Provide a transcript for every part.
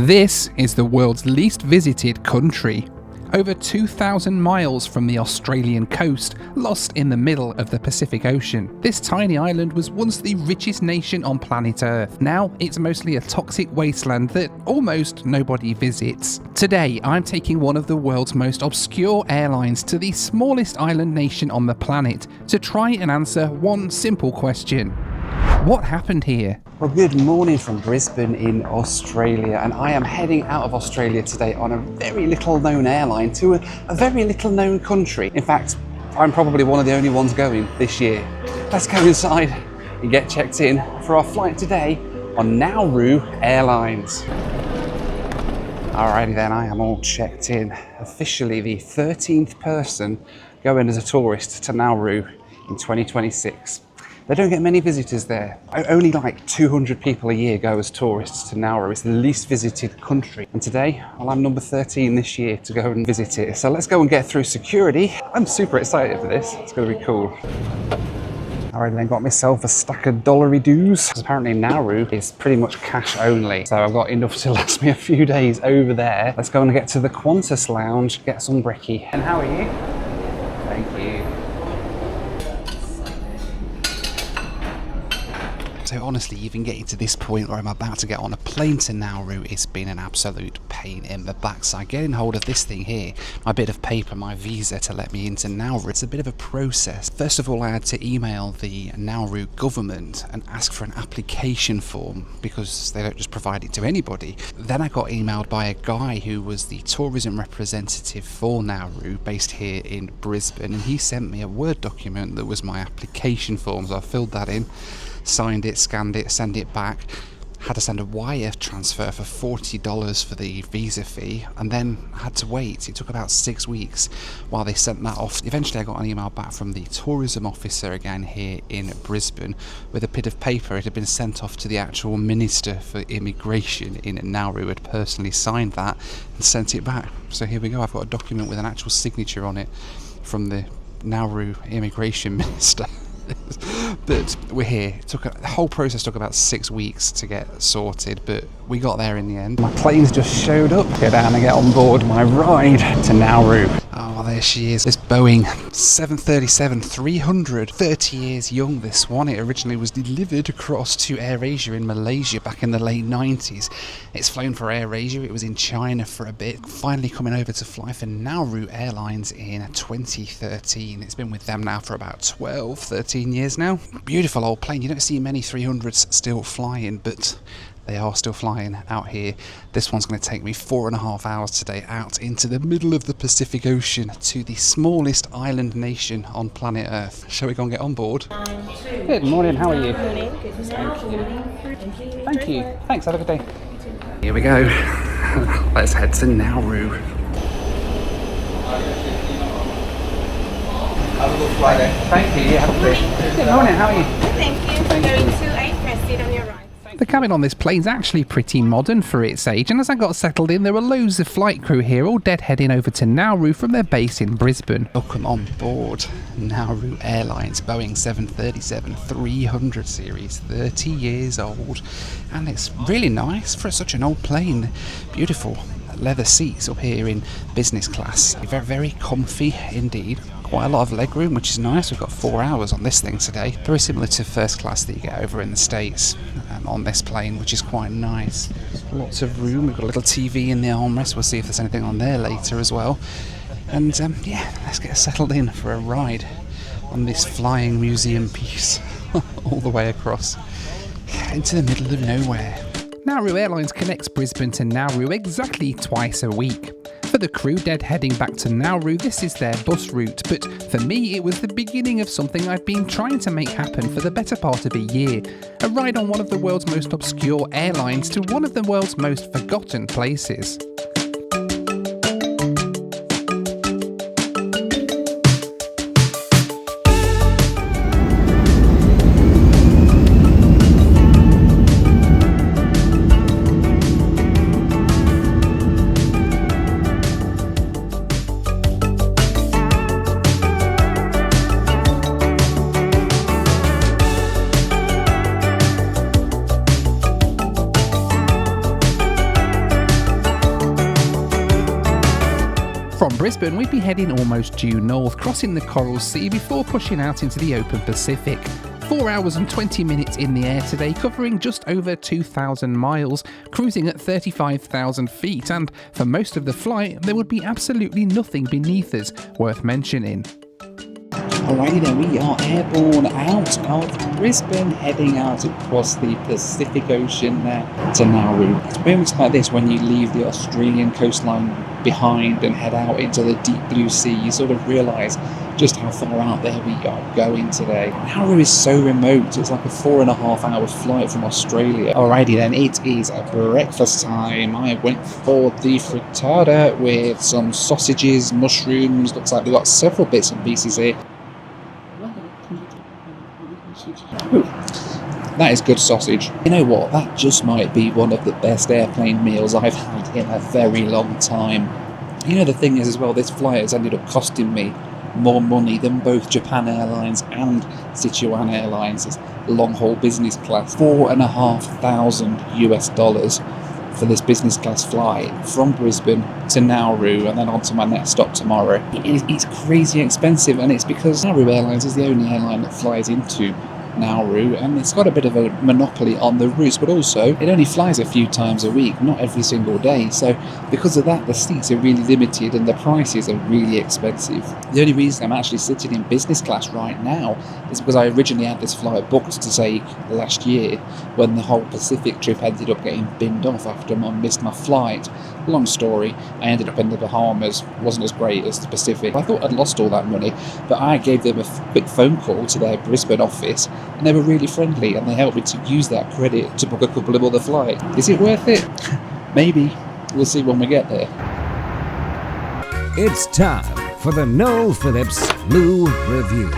This is the world's least visited country. Over 2,000 miles from the Australian coast, lost in the middle of the Pacific Ocean. This tiny island was once the richest nation on planet Earth. Now it's mostly a toxic wasteland that almost nobody visits. Today I'm taking one of the world's most obscure airlines to the smallest island nation on the planet to try and answer one simple question. What happened here? Well, good morning from Brisbane in Australia, and I am heading out of Australia today on a very little known airline to a very little known country. In fact, I'm probably one of the only ones going this year. Let's go inside and get checked in for our flight today on Nauru Airlines. Alrighty then, I am all checked in. Officially the 13th person going as a tourist to Nauru in 2026. They don't get many visitors there. Only like 200 people a year go as tourists to Nauru. It's the least visited country. And today, well, I'm number 13 this year to go and visit it. So let's go and get through security. I'm super excited for this. It's going to be cool. All right, then got myself a stack of dollary dues. Apparently Nauru is pretty much cash only. So I've got enough to last me a few days over there. Let's go and get to the Qantas lounge, get some brekkie. And how are you? Thank you. So honestly, even getting to this point where I'm about to get on a plane to Nauru, it's been an absolute pain in the backside. Getting hold of this thing here, my bit of paper, my visa to let me into Nauru, it's a bit of a process. First of all, I had to email the Nauru government and ask for an application form because they don't just provide it to anybody. Then I got emailed by a guy who was the tourism representative for Nauru based here in Brisbane, and he sent me a Word document that was my application form. So I filled that in, signed it, scanned it, sent it back, had to send a wire transfer for $40 for the visa fee, and then had to wait. It took about 6 weeks while they sent that off. Eventually I got an email back from the tourism officer again here in Brisbane with a bit of paper. It had been sent off to the actual Minister for Immigration in Nauru, who had personally signed that and sent it back. So here we go, I've got a document with an actual signature on it from the Nauru Immigration Minister. But we're here. The whole process took about 6 weeks to get sorted, but we got there in the end. My plane's just showed up. Go down and get on board my ride to Nauru. Oh, there she is. This Boeing 737-300. 30 years young, this one. It originally was delivered across to AirAsia in Malaysia back in the late 90s. It's flown for AirAsia. It was in China for a bit. Finally coming over to fly for Nauru Airlines in 2013. It's been with them now for about 13 years now. Beautiful old plane. You don't see many 300s still flying, but they are still flying out here. This one's going to take me 4.5 hours today out into the middle of the Pacific Ocean to the smallest island nation on planet Earth. Shall we go and get on board? Good morning, how are you? Good morning. Good Thank you. Thank you. Thanks, have a good day. Here we go. Let's head to Nauru. Have a good Friday. Thank you, have a good day. Good morning, how are you? Thank you. Going to a press seat on your right. The cabin on this plane's actually pretty modern for its age, and as I got settled in, there were loads of flight crew here, all dead heading over to Nauru from their base in Brisbane. Welcome on board Nauru Airlines Boeing 737-300 series, 30 years old, and it's really nice for such an old plane. Beautiful leather seats up here in business class, very, very comfy indeed. Quite a lot of leg room, which is nice. We've got 4 hours on this thing today. Very similar to first class that you get over in the States on this plane, which is quite nice. Lots of room. We've got a little TV in the armrest. We'll see if there's anything on there later as well. And yeah, let's get settled in for a ride on this flying museum piece all the way across into the middle of nowhere. Nauru Airlines connects Brisbane to Nauru exactly twice a week. For the crew dead heading back to Nauru, this is their bus route, but for me it was the beginning of something I've been trying to make happen for the better part of a year. A ride on one of the world's most obscure airlines to one of the world's most forgotten places. From Brisbane, we'd be heading almost due north, crossing the Coral Sea before pushing out into the open Pacific. 4 hours and 20 minutes in the air today, covering just over 2,000 miles, cruising at 35,000 feet, and for most of the flight, there would be absolutely nothing beneath us worth mentioning. Alrighty then, we are airborne out of Brisbane, heading out across the Pacific Ocean there to Nauru. It's moments like this when you leave the Australian coastline behind and head out into the deep blue sea, you sort of realise just how far out there we are going today. Nauru is so remote, it's like a 4.5 hour flight from Australia. Alrighty then, it is breakfast time. I went for the frittata with some sausages, mushrooms, looks like they've got several bits and pieces here. Ooh, that is good sausage. You know what, that just might be one of the best airplane meals I've had in a very long time. You know, the thing is as well, this flight has ended up costing me more money than both Japan Airlines and Sichuan Airlines. It's long-haul business class. $4,500 US for this business class flight from Brisbane to Nauru and then on to my next stop tomorrow. It's crazy expensive, and it's because Nauru Airlines is the only airline that flies into Nauru, and it's got a bit of a monopoly on the routes, but also it only flies a few times a week, not every single day. So because of that, the seats are really limited and the prices are really expensive. The only reason I'm actually sitting in business class right now is because I originally had this flight booked to take last year when the whole Pacific trip ended up getting binned off after I missed my flight. Long story, I ended up in the Bahamas. It wasn't as great as the Pacific. I thought I'd lost all that money, but I gave them a quick phone call to their Brisbane office and they were really friendly and they helped me to use that credit to book a couple of other flights. Is it worth it? Maybe. We'll see when we get there. It's time for the Noel Phillips Lou Review.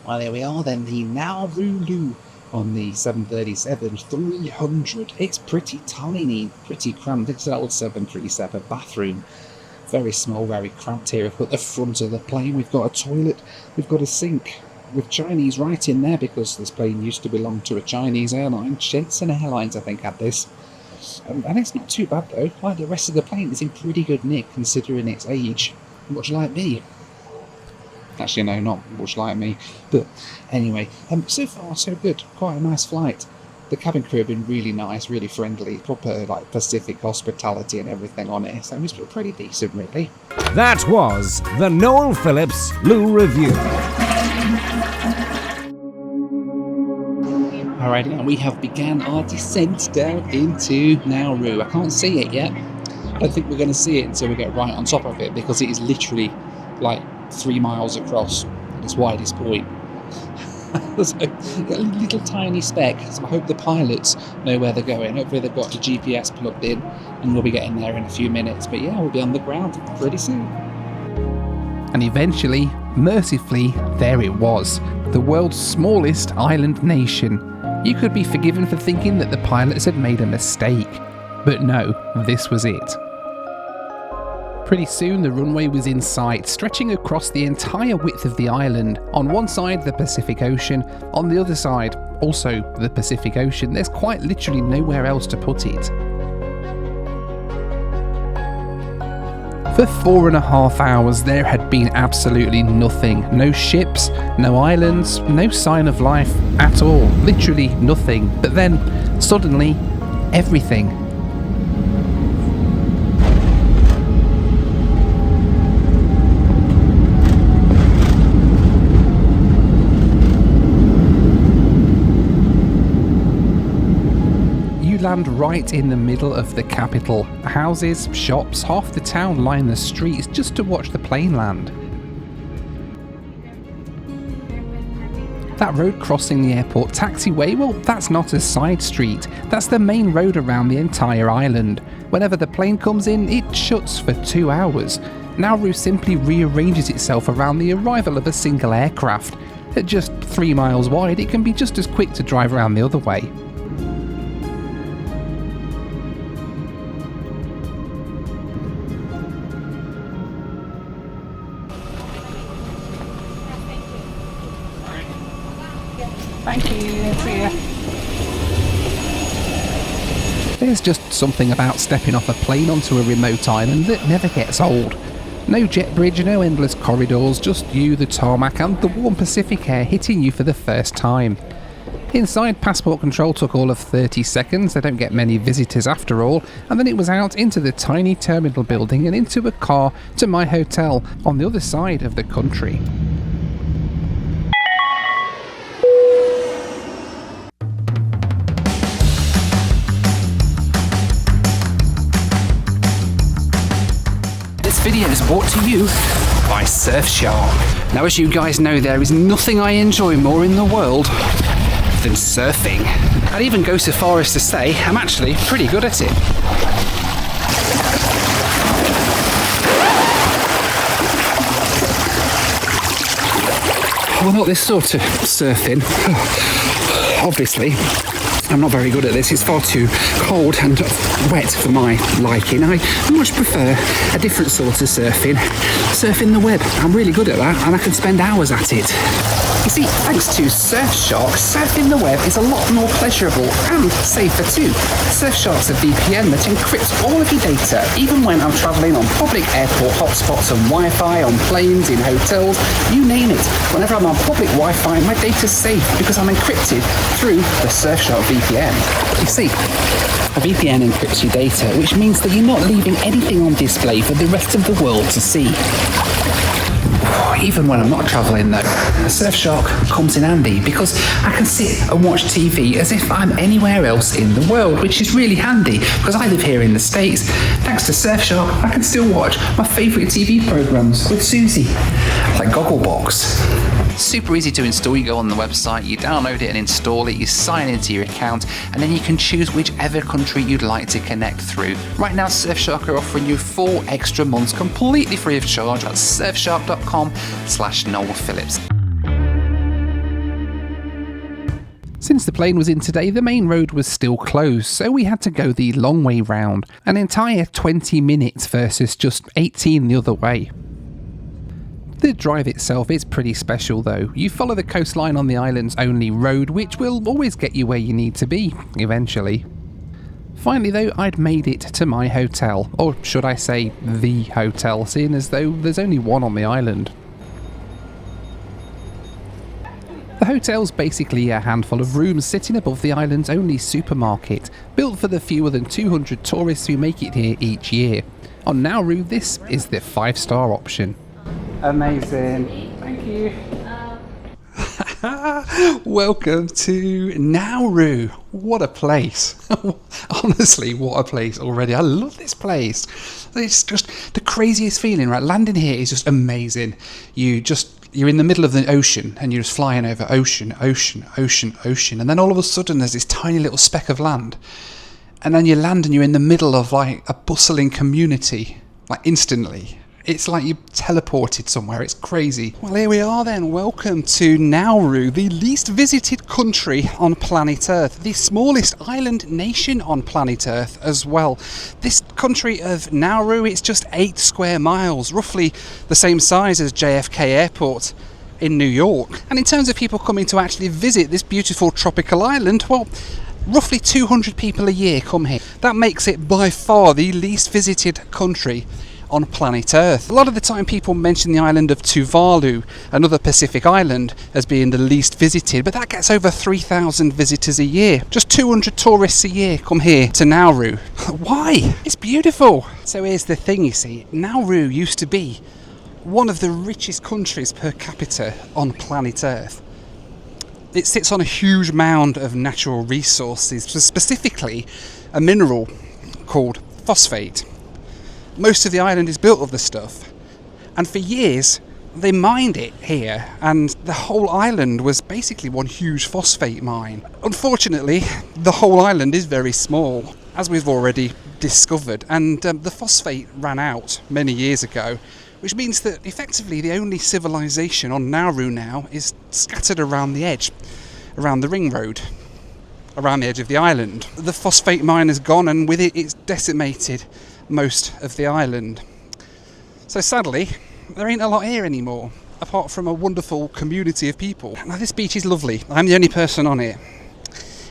Well, there we are then, the Nauru on the 737-300. It's pretty tiny, pretty cramped. It's an old 737 bathroom. Very small, very cramped here. At the front of the plane, we've got a toilet, we've got a sink with Chinese writing there because this plane used to belong to a Chinese airline. Shenzhen Airlines, I think, had this. And it's not too bad though. Like the rest of the plane is in pretty good nick considering its age. Much like me. Actually, no, not much like me. But anyway, so far so good. Quite a nice flight. The cabin crew have been really nice, really friendly, proper like Pacific hospitality and everything on it. So it's pretty decent, really. That was the Noel Phillips Lou Review. Alright, and we have began our descent down into Nauru. I can't see it yet. I don't think we're going to see it until we get right on top of it because it is literally like 3 miles across at its widest point. So, a little tiny speck, so I hope the pilots know where they're going. Hopefully they've got the GPS plugged in and we'll be getting there in a few minutes. But yeah, we'll be on the ground pretty soon. And eventually, mercifully, there it was. The world's smallest island nation. You could be forgiven for thinking that the pilots had made a mistake. But no, this was it. Pretty soon the runway was in sight, stretching across the entire width of the island. On one side the Pacific Ocean, on the other side also the Pacific Ocean. There's quite literally nowhere else to put it. For 4.5 hours there had been absolutely nothing. No ships, no islands, no sign of life at all. Literally nothing. But then, suddenly, everything. Land right in the middle of the capital. Houses, shops, half the town line the streets just to watch the plane land. That road crossing the airport taxiway, well, that's not a side street. That's the main road around the entire island. Whenever the plane comes in, it shuts for 2 hours. Nauru simply rearranges itself around the arrival of a single aircraft. At just 3 miles wide, it can be just as quick to drive around the other way. Thank you. See ya. There's just something about stepping off a plane onto a remote island that never gets old. No jet bridge, no endless corridors, just you, the tarmac and the warm Pacific air hitting you for the first time. Inside, passport control took all of 30 seconds, they don't get many visitors after all, and then it was out into the tiny terminal building and into a car to my hotel on the other side of the country. This video is brought to you by Surfshark. Now, as you guys know, there is nothing I enjoy more in the world than surfing. I'd even go so far as to say I'm actually pretty good at it. Well, not this sort of surfing. Obviously, I'm not very good at this. It's far too cold and wet for my liking. I much prefer a different sort of surfing. Surfing the web. I'm really good at that and I can spend hours at it. You see, thanks to Surfshark, surfing the web is a lot more pleasurable and safer too. Surfshark's a VPN that encrypts all of your data, even when I'm travelling on public airport hotspots and Wi-Fi, on planes, in hotels, you name it. Whenever I'm on public Wi-Fi, my data's safe because I'm encrypted through the Surfshark VPN. You see, a VPN encrypts your data, which means that you're not leaving anything on display for the rest of the world to see. Even when I'm not travelling though, Surfshark comes in handy because I can sit and watch TV as if I'm anywhere else in the world, which is really handy because I live here in the States. Thanks to Surfshark, I can still watch my favourite TV programmes with Susie, like Gogglebox. Super easy to install. You go on the website, you download it and install it, you sign into your account, and then you can choose whichever country you'd like to connect through. Right now, Surfshark are offering you 4 extra months completely free of charge at surfshark.com/Noel Phillips. Since the plane was in today, the main road was still closed, so we had to go the long way round, an entire 20 minutes versus just 18 the other way. The drive itself is pretty special though. You follow the coastline on the island's only road, which will always get you where you need to be, eventually. Finally though, I'd made it to my hotel, or should I say the hotel, seeing as though there's only one on the island. The hotel's basically a handful of rooms sitting above the island's only supermarket, built for the fewer than 200 tourists who make it here each year. On Nauru, this is the 5-star option. Amazing. Thank you. Welcome to Nauru. What a place. Honestly, what a place already. I love this place. It's just the craziest feeling, right? Landing here is just amazing. You're in the middle of the ocean and you're just flying over ocean, and then all of a sudden there's this tiny little speck of land. And then you land and you're in the middle of like a bustling community, like instantly. It's like you teleported somewhere. It's crazy. Well, here we are then. Welcome to Nauru, the least visited country on planet Earth, the smallest island nation on planet Earth as well. This country of Nauru, it's just 8 square miles, roughly the same size as JFK Airport in New York. And in terms of people coming to actually visit this beautiful tropical island, well, roughly 200 people a year come here. That makes it by far the least visited country on planet Earth. A lot of the time people mention the island of Tuvalu, another Pacific island, as being the least visited, but that gets over 3,000 visitors a year. Just 200 tourists a year come here to Nauru. Why? It's beautiful. So here's the thing, you see, Nauru used to be one of the richest countries per capita on planet Earth. It sits on a huge mound of natural resources, specifically a mineral called phosphate. Most of the island is built of this stuff, and for years they mined it here, and the whole island was basically one huge phosphate mine. Unfortunately, the whole island is very small, as we've already discovered, and the phosphate ran out many years ago, which means that effectively the only civilization on Nauru now is scattered around the edge, around the ring road, around the edge of the island. The phosphate mine is gone, and with it it's decimated most of the island. So sadly, there ain't a lot here anymore, apart from a wonderful community of people. Now this beach is lovely. I'm the only person on it.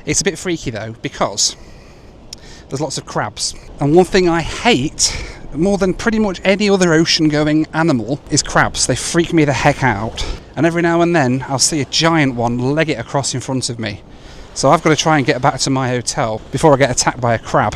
It's a bit freaky though, because there's lots of crabs. And one thing I hate more than pretty much any other ocean-going animal is crabs. They freak me the heck out. And every now and then I'll see a giant one leg it across in front of me. So I've got to try and get back to my hotel before I get attacked by a crab.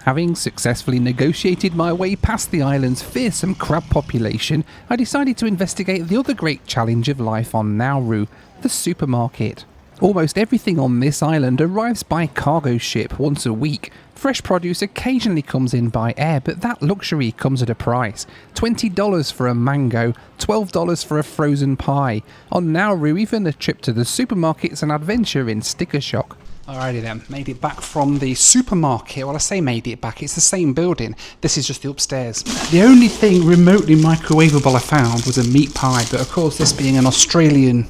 Having successfully negotiated my way past the island's fearsome crab population, I decided to investigate the other great challenge of life on Nauru, the supermarket. Almost everything on this island arrives by cargo ship once a week. Fresh produce occasionally comes in by air, but that luxury comes at a price. $20 for a mango, $12 for a frozen pie. On Nauru, even a trip to the supermarket's an adventure in sticker shock. Alrighty then, made it back from the supermarket. Well, I say made it back, it's the same building. This is just the upstairs. The only thing remotely microwavable I found was a meat pie, but of course this being an Australian,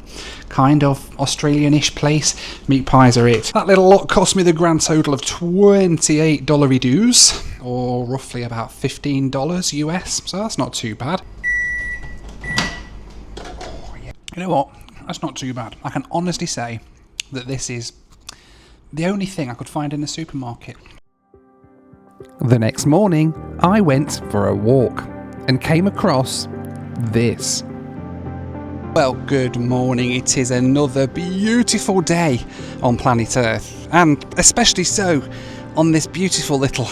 kind of Australian-ish place, meat pies are it. That little lot cost me the grand total of $28 dues, or roughly about $15 US, so that's not too bad. You know what, that's not too bad. I can honestly say that this is the only thing I could find in the supermarket. The next morning, I went for a walk and came across this. Well, good morning. It is another beautiful day on planet Earth, and especially so on this beautiful little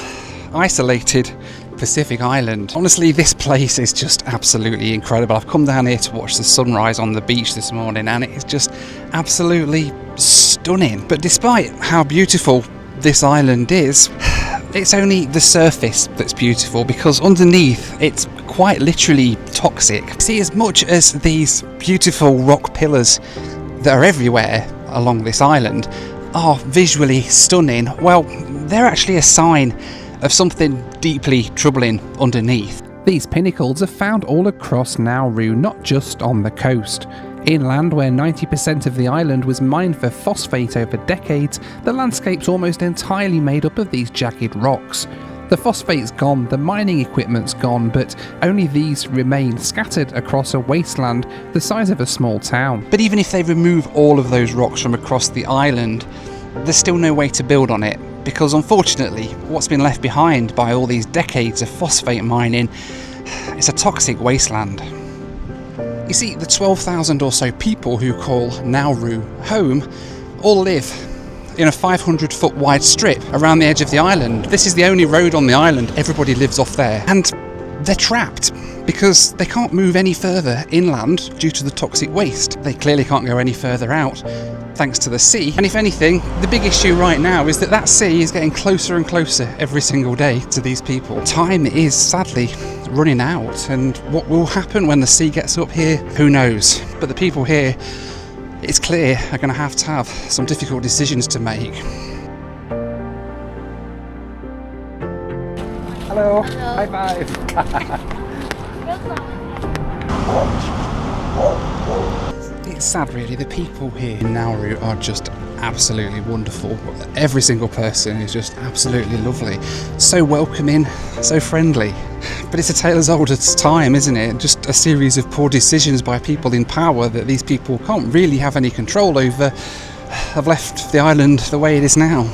isolated Pacific island. Honestly, this place is just absolutely incredible. I've come down here to watch the sunrise on the beach this morning, and it is just absolutely stunning. But despite how beautiful this island is, it's only the surface that's beautiful, because underneath it's quite literally toxic. See, as much as these beautiful rock pillars that are everywhere along this island are visually stunning, well, they're actually a sign of something deeply troubling underneath. These pinnacles are found all across Nauru, not just on the coast. Inland, where 90% of the island was mined for phosphate over decades, the landscape's almost entirely made up of these jagged rocks. The phosphate's gone, the mining equipment's gone, but only these remain scattered across a wasteland the size of a small town. But even if they remove all of those rocks from across the island, there's still no way to build on it, because unfortunately what's been left behind by all these decades of phosphate mining is a toxic wasteland. You see, the 12,000 or so people who call Nauru home all live in a 500-foot wide strip around the edge of the island. This is the only road on the island. Everybody lives off there, and they're trapped because they can't move any further inland due to the toxic waste. They clearly can't go any further out thanks to the sea, and if anything, the big issue right now is that that sea is getting closer and closer every single day to these people. Time is sadly running out, and what will happen when the sea gets up here, who knows. But the people here, it's clear, are going to have some difficult decisions to make. Hello. High five. It's sad really, the people here in Nauru are just absolutely wonderful. Every single person is just absolutely lovely. So welcoming, so friendly. But it's a tale as old as time, isn't it? Just a series of poor decisions by people in power that these people can't really have any control over have left the island the way it is now.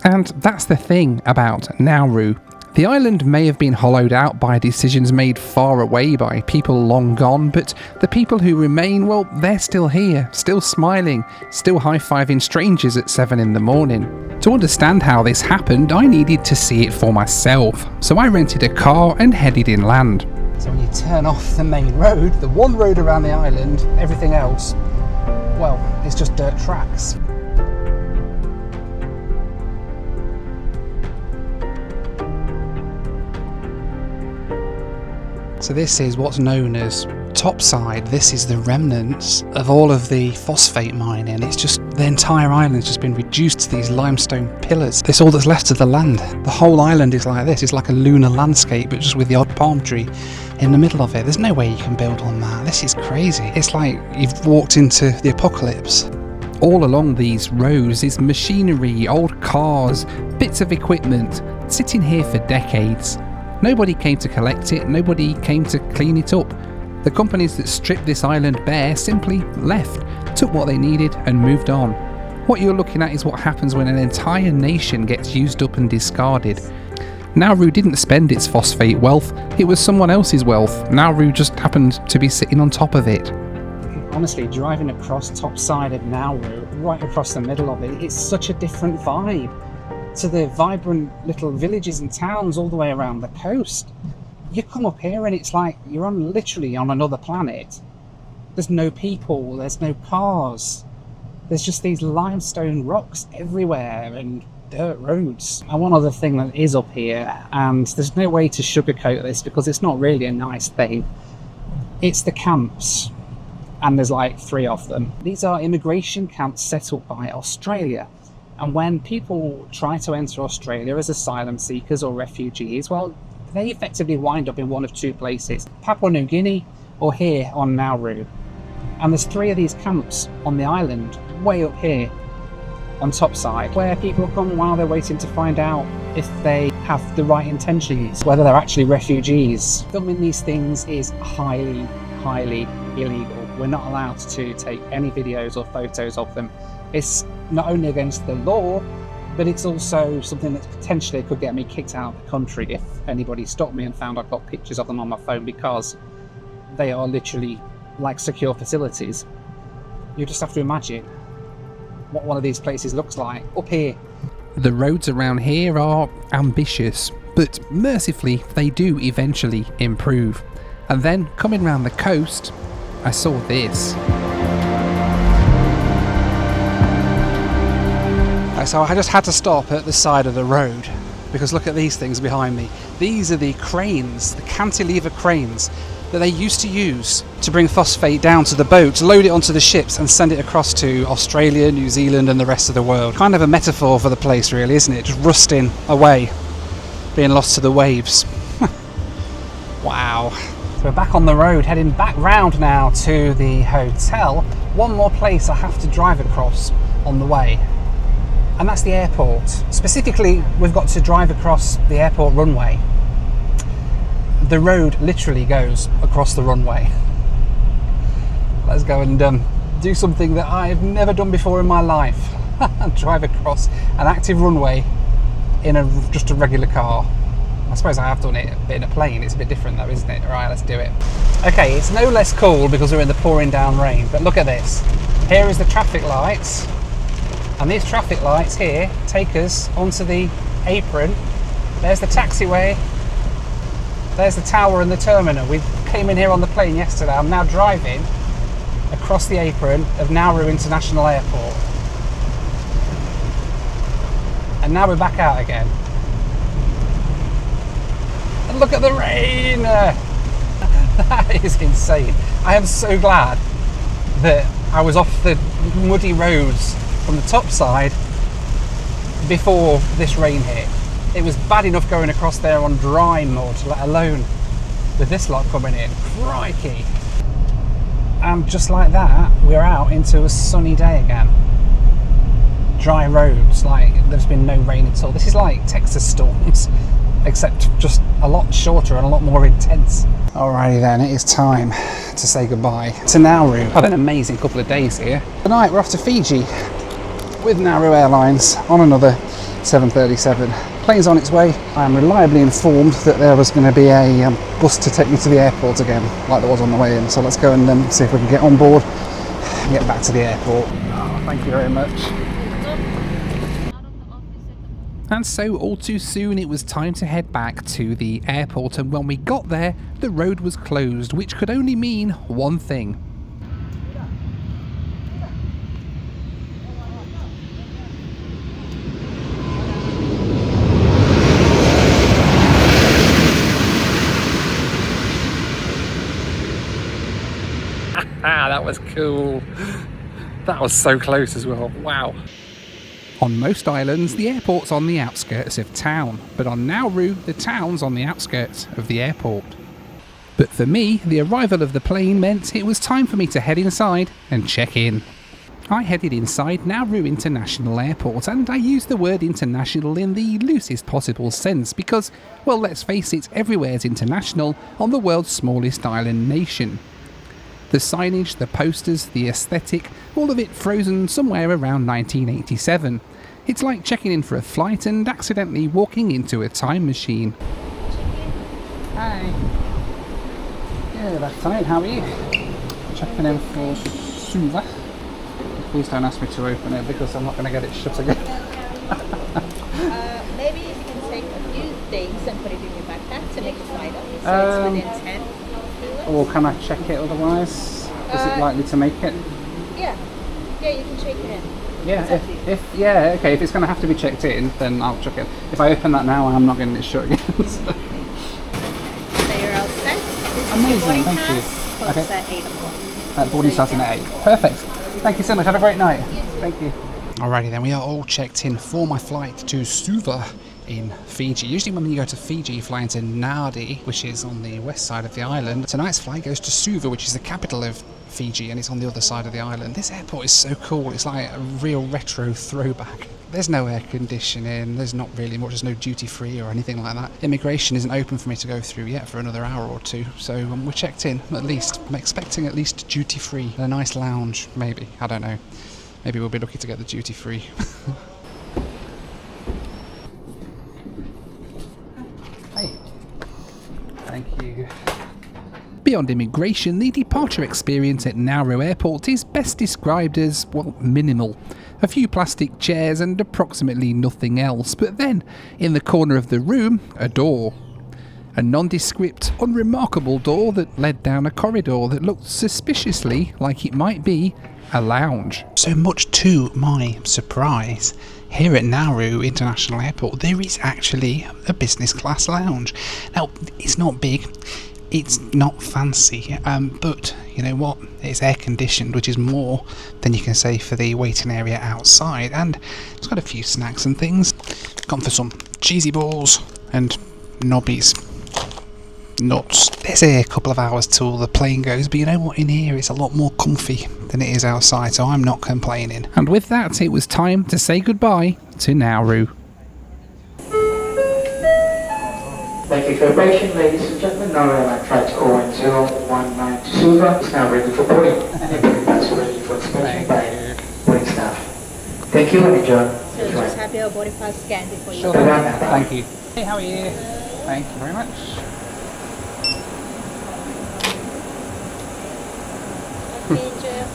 And that's the thing about Nauru. The island may have been hollowed out by decisions made far away by people long gone, but the people who remain, well, they're still here, still smiling, still high-fiving strangers at 7 in the morning. To understand how this happened, I needed to see it for myself, so I rented a car and headed inland. So when you turn off the main road, the one road around the island, everything else, well, it's just dirt tracks. So this is what's known as topside. This is the remnants of all of the phosphate mining. It's just the entire island's just been reduced to these limestone pillars. That's all that's left of the land. The whole island is like this. It's like a lunar landscape, but just with the odd palm tree in the middle of it. There's no way you can build on that. This is crazy. It's like you've walked into the apocalypse. All along these roads is machinery, old cars, bits of equipment, sitting here for decades. Nobody came to collect it, nobody came to clean it up. The companies that stripped this island bare simply left, took what they needed and moved on. What you're looking at is what happens when an entire nation gets used up and discarded. Nauru didn't spend its phosphate wealth, it was someone else's wealth. Nauru just happened to be sitting on top of it. Honestly, driving across top side of Nauru, right across the middle of it, it's such a different vibe to the vibrant little villages and towns all the way around the coast. You come up here and it's like you're literally on another planet. There's no people, there's no cars. There's just these limestone rocks everywhere and dirt roads. And one other thing that is up here, and there's no way to sugarcoat this because it's not really a nice thing, it's the camps. And there's like 3 of them. These are immigration camps set up by Australia. And when people try to enter Australia as asylum seekers or refugees, well, they effectively wind up in one of 2 places, Papua New Guinea or here on Nauru. And there's 3 of these camps on the island, way up here on top side, where people come while they're waiting to find out if they have the right intentions, whether they're actually refugees. Filming these things is highly illegal. We're not allowed to take any videos or photos of them. It's not only against the law, but it's also something that potentially could get me kicked out of the country if anybody stopped me and found I've got pictures of them on my phone, because they are literally like secure facilities. You just have to imagine what one of these places looks like up here. The roads around here are ambitious, but mercifully they do eventually improve. And then coming round the coast, I saw this. So I just had to stop at the side of the road because look at these things behind me. These are the cranes, the cantilever cranes that they used to use to bring phosphate down to the boats, load it onto the ships and send it across to Australia, New Zealand and the rest of the world. Kind of a metaphor for the place really, isn't it? Just rusting away, being lost to the waves. Wow. So we're back on the road, heading back round now to the hotel. One more place I have to drive across on the way, and that's the airport. Specifically, we've got to drive across the airport runway. The road literally goes across the runway. Let's go and do something that I've never done before in my life. Drive across an active runway in just a regular car. I suppose I have done it a bit in a plane. It's a bit different though, isn't it? Right, let's do it. Okay, it's no less cool because we're in the pouring down rain, but look at this. Here is the traffic lights, and these traffic lights here take us onto the apron. There's the taxiway. There's the tower and the terminal. We came in here on the plane yesterday. I'm now driving across the apron of Nauru International Airport. And now we're back out again. And look at the rain! That is insane. I am so glad that I was off the muddy roads from the top side before this rain hit. It was bad enough going across there on dry mud, let alone with this lot coming in. Crikey! And just like that, we're out into a sunny day again. Dry roads, like there's been no rain at all. This is like Texas storms, except just a lot shorter and a lot more intense. Alrighty then, it is time to say goodbye to Nauru. Had an amazing couple of days here. Tonight we're off to Fiji with Nauru Airlines on another 737. Plane's on its way. I am reliably informed that there was going to be a bus to take me to the airport again, like there was on the way in. So let's go and see if we can get on board and get back to the airport. Oh, thank you very much. And so all too soon it was time to head back to the airport, and when we got there the road was closed, which could only mean one thing. That was cool. That was so close as well. Wow. On most islands, the airport's on the outskirts of town, but on Nauru, the town's on the outskirts of the airport. But for me, the arrival of the plane meant it was time for me to head inside and check in. I headed inside Nauru International Airport, and I use the word international in the loosest possible sense because, well, let's face it, everywhere's international on the world's smallest island nation. The signage, the posters, the aesthetic, all of it frozen somewhere around 1987. It's like checking in for a flight and accidentally walking into a time machine. Hi. Good afternoon, how are you? Checking in for Suva. Please don't ask me to open it because I'm not going to get it shut again. Maybe you can take a few things and put it in your backpack to make it lighter. So it's within 10 kilos. Or can I check it otherwise? Is it likely to make it? Yeah, you can check it in. Yeah, if it's going to have to be checked in, then I'll check it. If I open that now, I'm not getting it shut again. So you're all set. This is Amazing, your boarding thank you. pass. Closes at 8 o'clock. Boarding starting at 8. Perfect. Thank you so much. Have a great night. Thank you. Alrighty then, we are all checked in for my flight to Suva in Fiji. Usually when you go to Fiji, you fly into Nauru, which is on the west side of the island. Tonight's flight goes to Suva, which is the capital of Fiji, and it's on the other side of the island. This airport is so cool. It's like a real retro throwback. There's no air conditioning, there's not really much, there's no duty free or anything like that. Immigration isn't open for me to go through yet for another hour or two, so we're checked in at least. I'm expecting at least duty free and a nice lounge, maybe, I don't know. Maybe we'll be lucky to get the duty free. Hey. Thank you. Beyond immigration, the departure experience at Nauru Airport is best described as, well, minimal. A few plastic chairs and approximately nothing else, but then, in the corner of the room, a door. A nondescript, unremarkable door that led down a corridor that looked suspiciously like it might be a lounge. So much to my surprise, here at Nauru International Airport, there is actually a business class lounge. Now, it's not big. It's not fancy, but you know what? It's air conditioned, which is more than you can say for the waiting area outside. And it's got a few snacks and things. Gone for some cheesy balls and knobbies, nuts. There's a couple of hours till the plane goes, but you know what? In here, it's a lot more comfy than it is outside, so I'm not complaining. And with that, it was time to say goodbye to Nauru. Thank you for your patience, ladies and gentlemen. Nauru Airline Flight 01019 to Suva is now ready for boarding, and everything that's ready for inspection by boarding staff. Thank you and enjoy. So just have your boarding pass scanned before you Sure. go. Thank you. Hey, how are you? Thank you very much.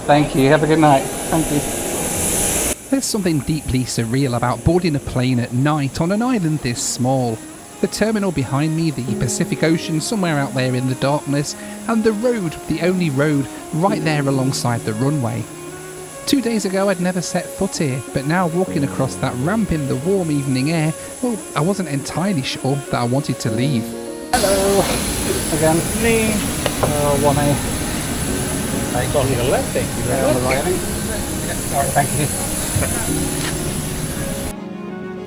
Thank you. Have a good night. Thank you. There's something deeply surreal about boarding a plane at night on an island this small. The terminal behind me, the Pacific Ocean somewhere out there in the darkness, and the road, the only road, right there alongside the runway. 2 days ago I'd never set foot here, but now walking across that ramp in the warm evening air, well, I wasn't entirely sure that I wanted to leave. Hello! Again. Me. 1A. It's on the left, thank you. On the right, I think. Alright, thank you.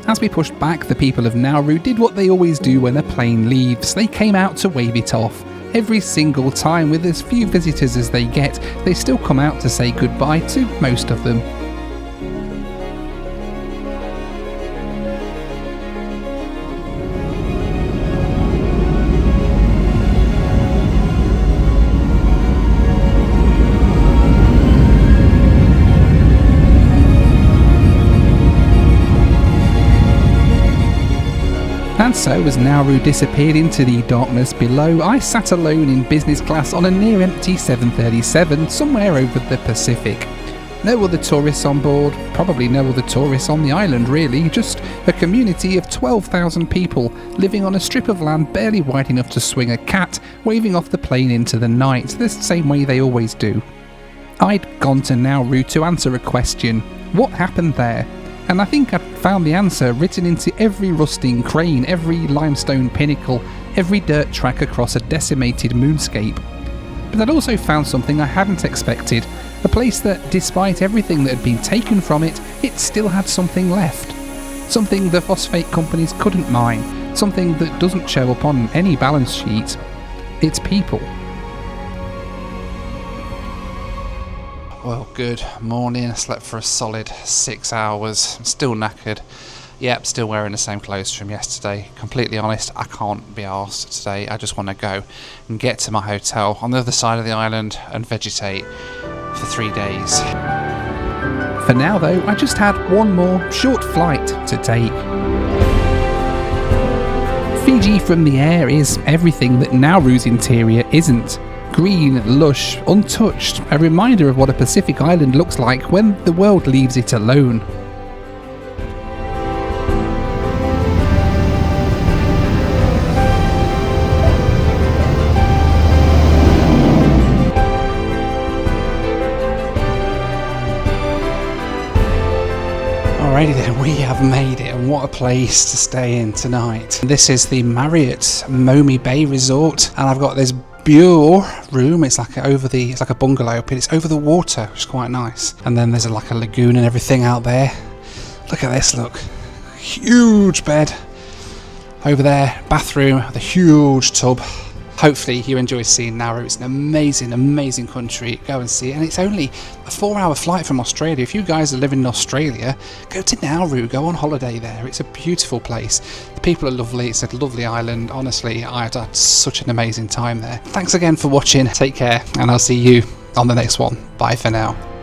As we pushed back, the people of Nauru did what they always do when a plane leaves. They came out to wave it off. Every single time, with as few visitors as they get, they still come out to say goodbye to most of them. And so, as Nauru disappeared into the darkness below, I sat alone in business class on a near-empty 737 somewhere over the Pacific. No other tourists on board, probably no other tourists on the island really, just a community of 12,000 people living on a strip of land barely wide enough to swing a cat, waving off the plane into the night, the same way they always do. I'd gone to Nauru to answer a question. What happened there? And I think I'd found the answer written into every rusting crane, every limestone pinnacle, every dirt track across a decimated moonscape. But I'd also found something I hadn't expected, a place that, despite everything that had been taken from it, it still had something left. Something the phosphate companies couldn't mine, something that doesn't show up on any balance sheet. It's people. Well, good morning. I slept for a solid 6 hours. I'm still knackered. Yep, still wearing the same clothes from yesterday. Completely honest, I can't be arsed today. I just want to go and get to my hotel on the other side of the island and vegetate for 3 days. For now though, I just had one more short flight to take. Fiji from the air is everything that Nauru's interior isn't. Green, lush, untouched, a reminder of what a Pacific island looks like when the world leaves it alone. Alrighty then, we have made it, and what a place to stay in tonight. This is the Marriott Momi Bay Resort, and I've got this Bureau room. It's like a bungalow, but it's over the water, which is quite nice. And then there's like a lagoon and everything out there. Look at this, look. Huge bed. Over there, bathroom, the huge tub. Hopefully you enjoy seeing Nauru. It's an amazing, amazing country. Go and see it. And it's only a 4-hour flight from Australia. If you guys are living in Australia, go to Nauru. Go on holiday there. It's a beautiful place. The people are lovely. It's a lovely island. Honestly, I had such an amazing time there. Thanks again for watching. Take care, and I'll see you on the next one. Bye for now.